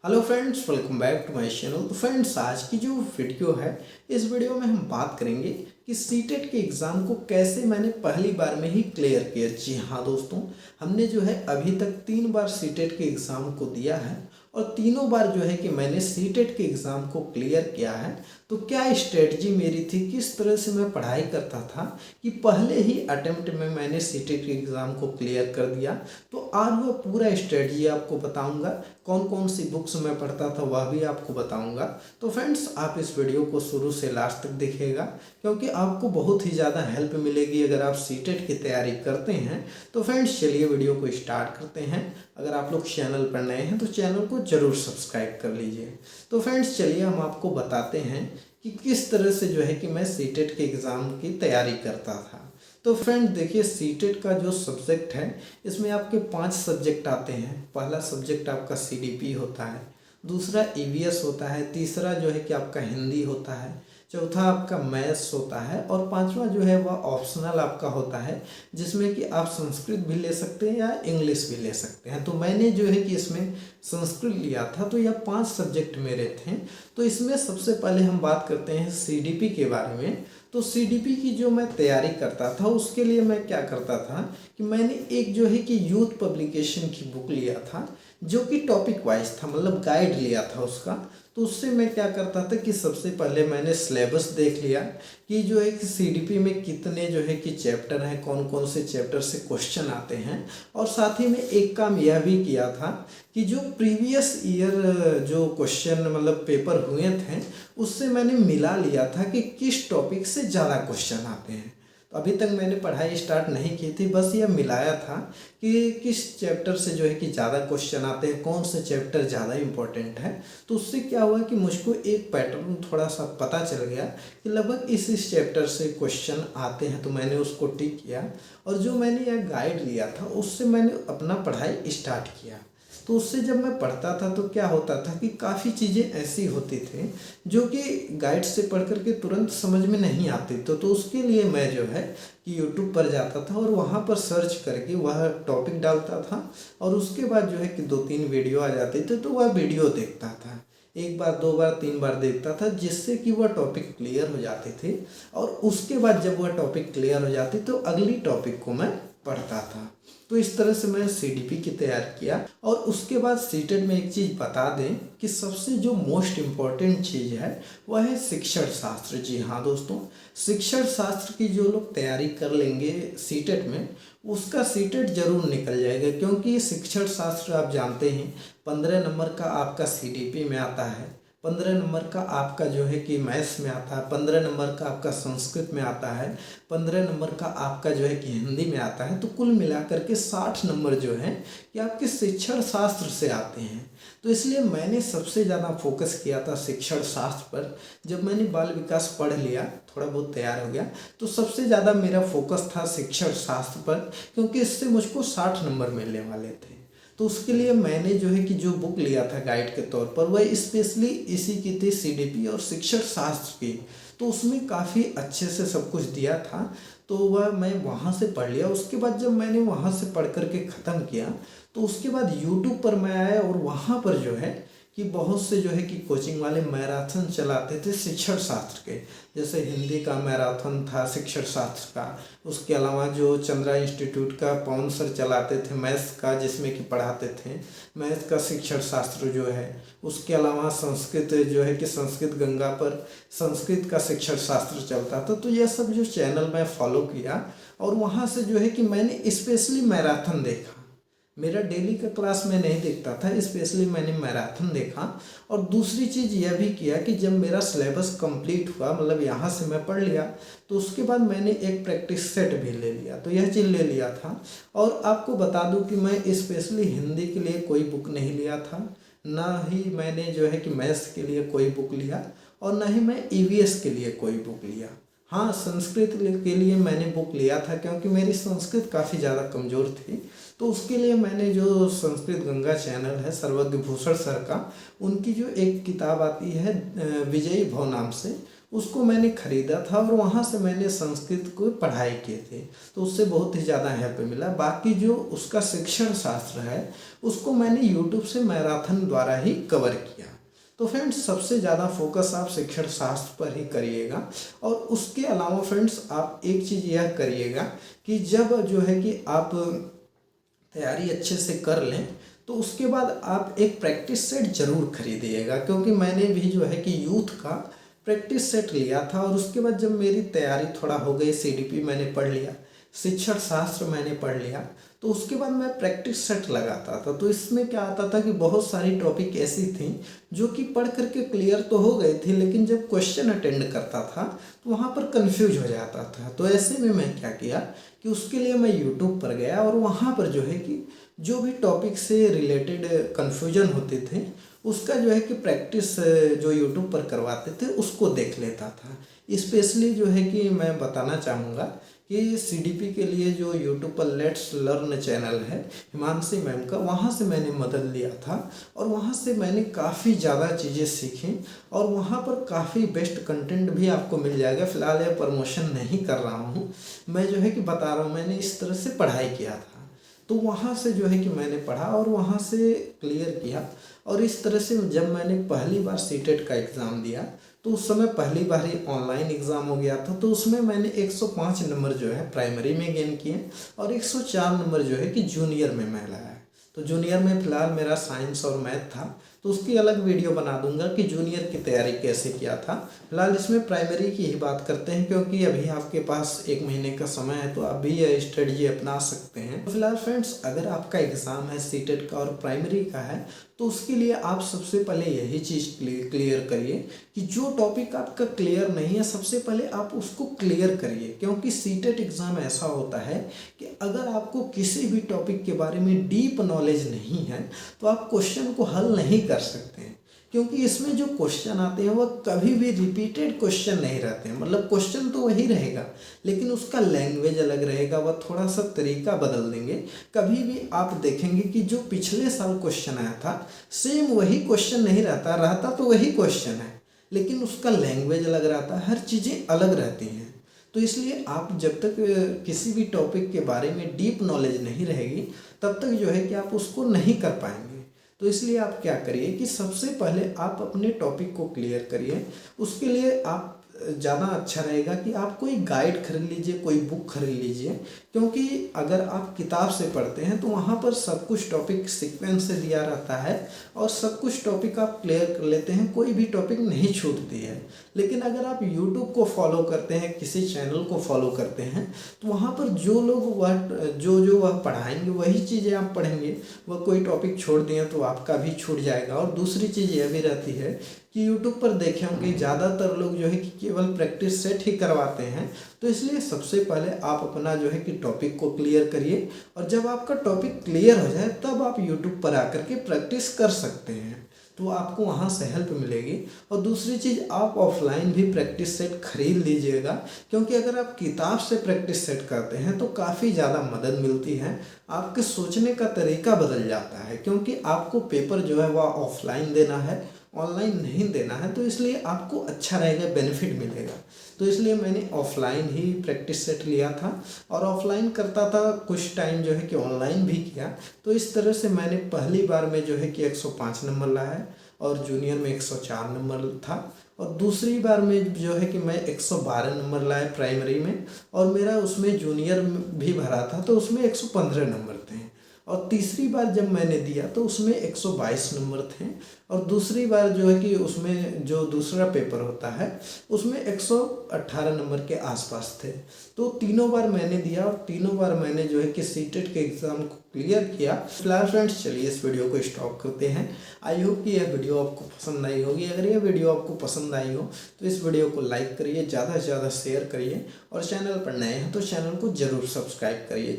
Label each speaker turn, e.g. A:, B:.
A: Hello friends, welcome back to my channel. तो friends, आज की जो वीडियो है, इस वीडियो में हम बात करेंगे कि सीटेट के एग्ज़ाम को कैसे मैंने पहली बार में ही क्लियर किया। जी हाँ दोस्तों, हमने जो है अभी तक 3 बार सीटेट के एग्ज़ाम को दिया है और तीनों बार जो है कि मैंने सीटेट के एग्ज़ाम को क्लियर किया है। तो क्या स्ट्रेटजी मेरी थी, किस तरह से मैं पढ़ाई करता था कि पहले ही अटेम्प्ट में मैंने सीटेट के एग्ज़ाम को क्लियर कर दिया। तो आज वो पूरा स्ट्रेटजी आपको बताऊंगा, कौन कौन सी बुक्स मैं पढ़ता था वह भी आपको बताऊंगा। तो फ्रेंड्स, आप इस वीडियो को शुरू से लास्ट तक देखिएगा, क्योंकि आपको बहुत ही ज़्यादा हेल्प मिलेगी अगर आप सीटेट की तैयारी करते हैं। तो फ्रेंड्स, चलिए वीडियो को स्टार्ट करते हैं। अगर आप लोग चैनल पर नए हैं तो चैनल को ज़रूर सब्सक्राइब कर लीजिए। तो फ्रेंड्स, चलिए हम आपको बताते हैं कि किस तरह से जो है कि मैं सीटेट के एग्ज़ाम की तैयारी करता था। तो फ्रेंड देखिए, सीटेट का जो सब्जेक्ट है, इसमें आपके 5 सब्जेक्ट आते हैं। पहला सब्जेक्ट आपका सीडीपी होता है, दूसरा ईवीएस होता है, तीसरा जो है कि आपका हिंदी होता है, चौथा आपका मैथ्स होता है और पांचवा जो है वह ऑप्शनल आपका होता है, जिसमें कि आप संस्कृत भी ले सकते हैं या इंग्लिश भी ले सकते हैं। तो मैंने जो है कि इसमें संस्कृत लिया था, तो यह 5 सब्जेक्ट मेरे थे। तो इसमें सबसे पहले हम बात करते हैं सीडीपी के बारे में। तो सीडीपी की जो मैं तैयारी करता था, उसके लिए मैं क्या करता था कि मैंने एक जो है कि यूथ पब्लिकेशन की बुक लिया था, जो कि टॉपिक वाइज था, मतलब गाइड लिया था उसका। तो उससे मैं क्या करता था कि सबसे पहले मैंने सिलेबस देख लिया कि जो है कि सीडीपी में कितने जो है कि चैप्टर हैं, कौन कौन से चैप्टर से क्वेश्चन आते हैं। और साथ ही में एक काम यह भी किया था कि जो प्रीवियस ईयर जो क्वेश्चन मतलब पेपर हुए थे, उससे मैंने मिला लिया था कि किस टॉपिक से ज़्यादा क्वेश्चन आते हैं। तो अभी तक मैंने पढ़ाई स्टार्ट नहीं की थी, बस यह मिलाया था कि किस चैप्टर से जो है कि ज़्यादा क्वेश्चन आते हैं, कौन से चैप्टर ज़्यादा इम्पोर्टेंट है। तो उससे क्या हुआ कि मुझको एक पैटर्न थोड़ा सा पता चल गया कि लगभग इस चैप्टर से क्वेश्चन आते हैं। तो मैंने उसको टिक किया और जो मैंने यह गाइड लिया था, उससे मैंने अपना पढ़ाई स्टार्ट किया। तो उससे जब मैं पढ़ता था तो क्या होता था कि काफ़ी चीज़ें ऐसी होती थी जो कि गाइड से पढ़ करके तुरंत समझ में नहीं आती। तो उसके लिए मैं जो है कि यूट्यूब पर जाता था और वहाँ पर सर्च करके वह टॉपिक डालता था और उसके बाद जो है कि 2-3 वीडियो आ जाते थे, तो वह वीडियो देखता था। 1 बार 2 बार 3 बार देखता था, जिससे कि वह टॉपिक क्लियर हो जाते थे। और उसके बाद जब वह टॉपिक क्लियर हो जाती तो अगली टॉपिक को मैं पढ़ता था। तो इस तरह से मैं सीडीपी की तैयारी किया। और उसके बाद सीटेट में एक चीज़ बता दें कि सबसे जो मोस्ट इम्पॉर्टेंट चीज़ है वह है शिक्षण शास्त्र। जी हाँ दोस्तों, शिक्षण शास्त्र की जो लोग तैयारी कर लेंगे सीटेट में, उसका सीटेट जरूर निकल जाएगा, क्योंकि शिक्षण शास्त्र आप जानते हैं 15 नंबर का आपका सीडीपी में आता है, 15 नंबर का आपका जो है कि मैथ्स में आता है, 15 नंबर का आपका संस्कृत में आता है, 15 नंबर का आपका जो है कि हिंदी में आता है। तो कुल मिलाकर के 60 नंबर जो है कि आपके शिक्षण शास्त्र से आते हैं। तो इसलिए मैंने सबसे ज़्यादा फोकस किया था शिक्षण शास्त्र पर। जब मैंने बाल विकास पढ़ लिया, थोड़ा बहुत तैयार हो गया, तो सबसे ज़्यादा मेरा फोकस था शिक्षण शास्त्र पर, क्योंकि इससे मुझको 60 नंबर मिलने वाले थे। तो उसके लिए मैंने जो है कि जो बुक लिया था गाइड के तौर पर, वह स्पेशली इसी की थी, सीडीपी और शिक्षण शास्त्र की। तो उसमें काफ़ी अच्छे से सब कुछ दिया था, तो वह मैं वहाँ से पढ़ लिया। उसके बाद जब मैंने वहाँ से पढ़ करके ख़त्म किया, तो उसके बाद यूट्यूब पर मैं आया और वहाँ पर जो है कि बहुत से जो है कि कोचिंग वाले मैराथन चलाते थे शिक्षण शास्त्र के। जैसे हिंदी का मैराथन था शिक्षण शास्त्र का, उसके अलावा जो चंद्रा इंस्टीट्यूट का पवन सर चलाते थे मैथ्स का, जिसमें कि पढ़ाते थे मैथ्स का शिक्षण शास्त्र जो है। उसके अलावा संस्कृत जो है कि संस्कृत गंगा पर संस्कृत का शिक्षण शास्त्र चलता था। तो यह सब जो चैनल मैं फॉलो किया और वहाँ से जो है कि मैंने स्पेशली मैराथन देखा। मेरा डेली का क्लास में नहीं देखता था, स्पेशली मैंने मैराथन देखा। और दूसरी चीज़ यह भी किया कि जब मेरा सिलेबस कंप्लीट हुआ, मतलब यहाँ से मैं पढ़ लिया, तो उसके बाद मैंने एक प्रैक्टिस सेट भी ले लिया। तो यह चीज़ ले लिया था। और आपको बता दूं कि मैं स्पेशली हिंदी के लिए कोई बुक नहीं लिया था, ना ही मैंने जो है कि मैथ्स के लिए कोई बुक लिया, और ना ही मैं ईवीएस के लिए कोई बुक लिया। हाँ, संस्कृत के लिए मैंने बुक लिया था, क्योंकि मेरी संस्कृत काफ़ी ज़्यादा कमज़ोर थी। तो उसके लिए मैंने जो संस्कृत गंगा चैनल है सर्वज्ञ भूषण सर का, उनकी जो एक किताब आती है विजयी भव नाम से, उसको मैंने ख़रीदा था और वहाँ से मैंने संस्कृत को पढ़ाई किए थे, तो उससे बहुत ही ज़्यादा हेल्प मिला। बाकी जो उसका शिक्षण शास्त्र है उसको मैंने यूट्यूब से मैराथन द्वारा ही कवर किया। तो फ्रेंड्स सबसे ज़्यादा फोकस आप शिक्षण शास्त्र पर ही करिएगा। और उसके अलावा फ्रेंड्स आप एक चीज़ यह करिएगा कि जब जो है कि आप तैयारी अच्छे से कर लें तो उसके बाद आप एक प्रैक्टिस सेट ज़रूर खरीदिएगा, क्योंकि मैंने भी जो है कि यूथ का प्रैक्टिस सेट लिया था और उसके बाद जब मेरी तैयारी थोड़ा हो गई, सीडीपी मैंने पढ़ लिया, शिक्षण शास्त्र मैंने पढ़ लिया, तो उसके बाद मैं प्रैक्टिस सेट लगाता था। तो इसमें क्या आता था कि बहुत सारी टॉपिक ऐसी थी जो कि पढ़ करके क्लियर तो हो गई थी, लेकिन जब क्वेश्चन अटेंड करता था तो वहाँ पर कंफ्यूज हो जाता था। तो ऐसे में मैं क्या किया कि उसके लिए मैं यूट्यूब पर गया और वहाँ पर जो है कि जो भी टॉपिक से रिलेटेड कन्फ्यूजन होते थे उसका जो है कि प्रैक्टिस जो यूट्यूब पर करवाते थे उसको देख लेता था। स्पेशली जो है कि मैं बताना चाहूँगा कि सीडीपी के लिए जो यूट्यूब पर लेट्स लर्न चैनल है हिमांशी मैम का, वहाँ से मैंने मदद लिया था और वहाँ से मैंने काफ़ी ज़्यादा चीज़ें सीखी और वहाँ पर काफ़ी बेस्ट कंटेंट भी आपको मिल जाएगा। फ़िलहाल यह प्रमोशन नहीं कर रहा हूँ, मैं जो है कि बता रहा हूँ मैंने इस तरह से पढ़ाई किया था। तो वहाँ से जो है कि मैंने पढ़ा और वहाँ से क्लियर किया। और इस तरह से जब मैंने पहली बार सीटेट का एग्ज़ाम दिया तो उस समय पहली बार ही ऑनलाइन एग्ज़ाम हो गया था, तो उसमें मैंने 105 नंबर जो है प्राइमरी में गेन किए और 104 नंबर जो है कि जूनियर में मैं लाया। तो जूनियर में फ़िलहाल मेरा साइंस और मैथ था, तो उसकी अलग वीडियो बना दूंगा कि जूनियर की तैयारी कैसे किया था। फिलहाल इसमें प्राइमरी की ही बात करते हैं, क्योंकि अभी आपके पास 1 महीने का समय है तो आप भी यह स्ट्रेटजी अपना सकते हैं। तो फिलहाल फ्रेंड्स अगर आपका एग्ज़ाम है सीटेट का और प्राइमरी का है तो उसके लिए आप सबसे पहले यही चीज़ क्लियर करिए कि जो टॉपिक आपका क्लियर नहीं है सबसे पहले आप उसको क्लियर करिए। क्योंकि सीटेट एग्ज़ाम ऐसा होता है कि अगर आपको किसी भी टॉपिक के बारे में डीप नॉलेज नहीं है तो आप क्वेश्चन को हल नहीं कर सकते हैं, क्योंकि इसमें जो क्वेश्चन आते हैं वह कभी भी रिपीटेड क्वेश्चन नहीं रहते हैं। मतलब क्वेश्चन तो वही रहेगा लेकिन उसका लैंग्वेज अलग रहेगा, वह थोड़ा सा तरीका बदल देंगे। कभी भी आप देखेंगे कि जो पिछले साल क्वेश्चन आया था सेम वही क्वेश्चन नहीं रहता तो वही क्वेश्चन है लेकिन उसका लैंग्वेज अलग रहता है, हर चीज़ें अलग रहती हैं। तो इसलिए आप जब तक किसी भी टॉपिक के बारे में डीप नॉलेज नहीं रहेगी तब तक जो है कि आप उसको नहीं कर पाएंगे। तो इसलिए आप क्या करिए कि सबसे पहले आप अपने टॉपिक को क्लियर करिए। उसके लिए आप ज़्यादा अच्छा रहेगा कि आप कोई गाइड खरीद लीजिए, कोई बुक खरीद लीजिए, क्योंकि अगर आप किताब से पढ़ते हैं तो वहाँ पर सब कुछ टॉपिक सीक्वेंस से दिया रहता है और सब कुछ टॉपिक आप क्लियर कर लेते हैं, कोई भी टॉपिक नहीं छूटती है। लेकिन अगर आप यूट्यूब को फॉलो करते हैं, किसी चैनल को फॉलो करते हैं तो वहाँ पर जो लोग वह पढ़ाएंगे वही चीज़ें आप पढ़ेंगे। वह कोई टॉपिक छोड़ दिए तो आपका भी छूट जाएगा। और दूसरी चीज़ यह भी रहती है कि यूट्यूब पर देखे होंगे ज़्यादातर लोग जो है कि केवल प्रैक्टिस सेट ही करवाते हैं। तो इसलिए सबसे पहले आप अपना जो है कि टॉपिक को क्लियर करिए और जब आपका टॉपिक क्लियर हो जाए तब आप यूट्यूब पर आकर के प्रैक्टिस कर सकते हैं, तो आपको वहाँ से हेल्प मिलेगी। और दूसरी चीज़ आप ऑफलाइन भी प्रैक्टिस सेट खरीद लीजिएगा, क्योंकि अगर आप किताब से प्रैक्टिस सेट करते हैं तो काफ़ी ज़्यादा मदद मिलती है, आपके सोचने का तरीका बदल जाता है। क्योंकि आपको पेपर जो है वह ऑफलाइन देना है, ऑनलाइन नहीं देना है, तो इसलिए आपको अच्छा रहेगा, बेनिफिट मिलेगा। तो इसलिए मैंने ऑफलाइन ही प्रैक्टिस सेट लिया था और ऑफलाइन करता था, कुछ टाइम जो है कि ऑनलाइन भी किया। तो इस तरह से मैंने पहली बार में जो है कि 105 नंबर लाया और जूनियर में 104 नंबर था और दूसरी बार में जो है कि मैं 112 नंबर लाया प्राइमरी में और मेरा उसमें जूनियर भी भरा था तो उसमें 115 नंबर थे। और तीसरी बार जब मैंने दिया तो उसमें 122 नंबर थे और दूसरी बार जो है कि उसमें जो दूसरा पेपर होता है उसमें 118 नंबर के आसपास थे। तो तीनों बार मैंने दिया और तीनों बार मैंने जो है कि सीटेट के एग्ज़ाम को क्लियर किया। फिलहाल फ्रेंड्स चलिए इस वीडियो को स्टॉप करते हैं। आई होप कि यह वीडियो आपको पसंद आई होगी। अगर यह वीडियो आपको पसंद आई हो तो इस वीडियो को लाइक करिए, ज़्यादा से ज़्यादा शेयर करिए और चैनल पर नए हैं तो चैनल को ज़रूर सब्सक्राइब करिए।